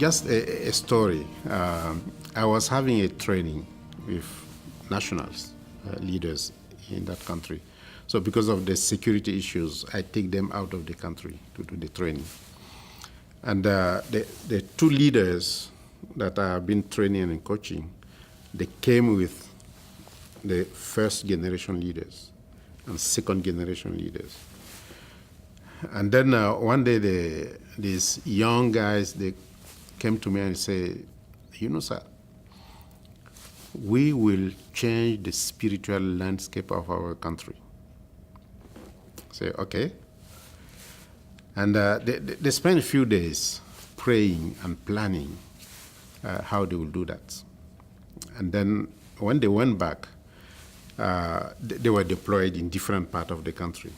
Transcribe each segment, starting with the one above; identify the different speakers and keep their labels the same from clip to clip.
Speaker 1: just a story. I was having a training with nationals, leaders in that country. So because of the security issues, I take them out of the country to do the training. And the two leaders that I have been training and coaching, they came with the first generation leaders and second generation leaders. And then one day, these young guys, they came to me and said, Younoussa, we will change the spiritual landscape of our country. I say, okay. And they spent a few days praying and planning how they will do that. And then when they went back, they were deployed in different parts of the country.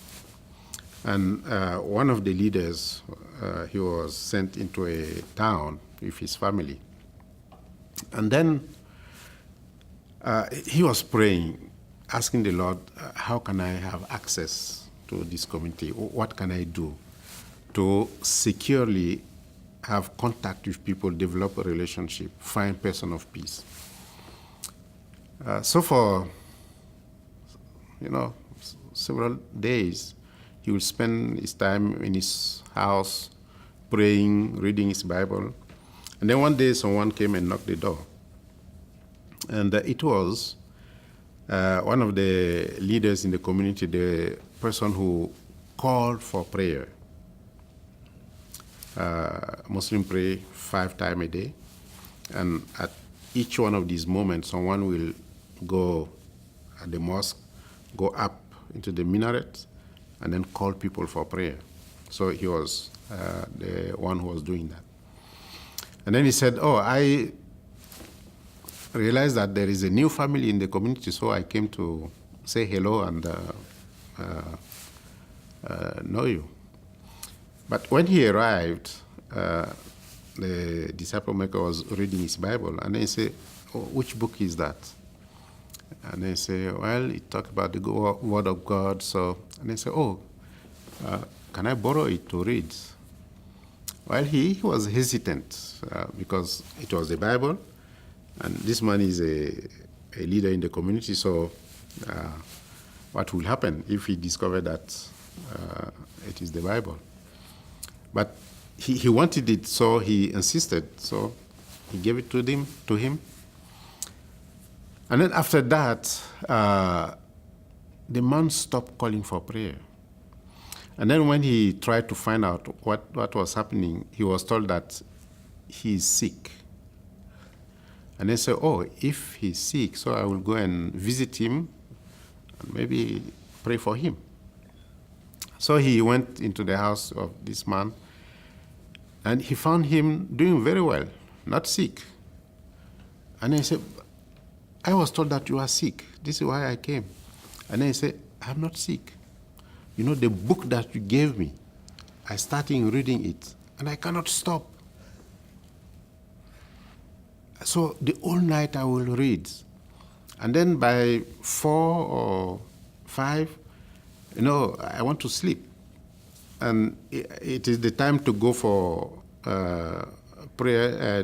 Speaker 1: And one of the leaders, he was sent into a town with his family. And then he was praying, asking the Lord, how can I have access to this community? What can I do to securely have contact with people, develop a relationship, find person of peace? So for, several days, he will spend his time in his house, praying, reading his Bible. And then one day, someone came and knocked the door. And it was one of the leaders in the community, the person who called for prayer. Muslims pray 5 times a day. And at each one of these moments, someone will go at the mosque, go up into the minaret, and then call people for prayer. So he was the one who was doing that. And then he said, I realized that there is a new family in the community, so I came to say hello and know you. But when he arrived, the disciple maker was reading his Bible, and then he said, which book is that? And they say, well, it talks about the Word of God. So, and they say, can I borrow it to read? Well, he was hesitant because it was the Bible, and this man is a leader in the community. So, what will happen if he discovered that it is the Bible? But he wanted it, so he insisted. So, he gave it to him. And then after that, the man stopped calling for prayer. And then when he tried to find out what was happening, he was told that he is sick. And they said, if he's sick, so I will go and visit him and maybe pray for him. So he went into the house of this man, and he found him doing very well, not sick. And he said, I was told that you are sick. This is why I came. And then he said, I'm not sick. The book that you gave me, I started reading it, and I cannot stop. So the whole night I will read. And then by 4 or 5, I want to sleep. And it is the time to go for prayer,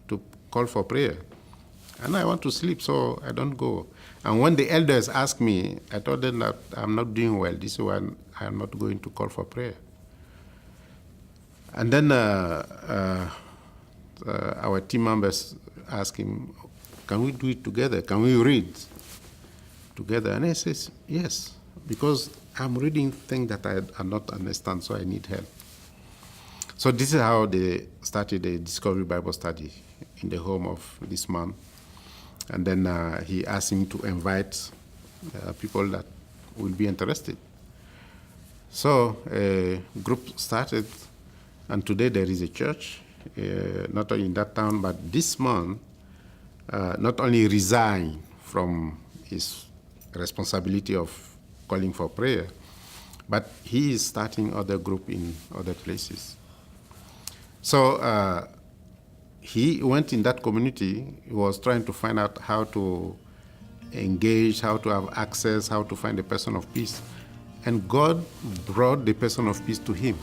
Speaker 1: to call for prayer. And I want to sleep, so I don't go. And when the elders ask me, I told them that I'm not doing well. This is why I'm not going to call for prayer. And then our team members ask him, can we do it together? Can we read together? And he says, yes, because I'm reading things that I not understand, so I need help. So this is how they started a Discovery Bible study in the home of this man. And then he asked him to invite people that will be interested. So a group started, and today there is a church, not only in that town, but this man not only resigned from his responsibility of calling for prayer, but he is starting other group in other places. So he went in that community. He was trying to find out how to engage, how to have access, how to find a person of peace. And God brought the person of peace to him.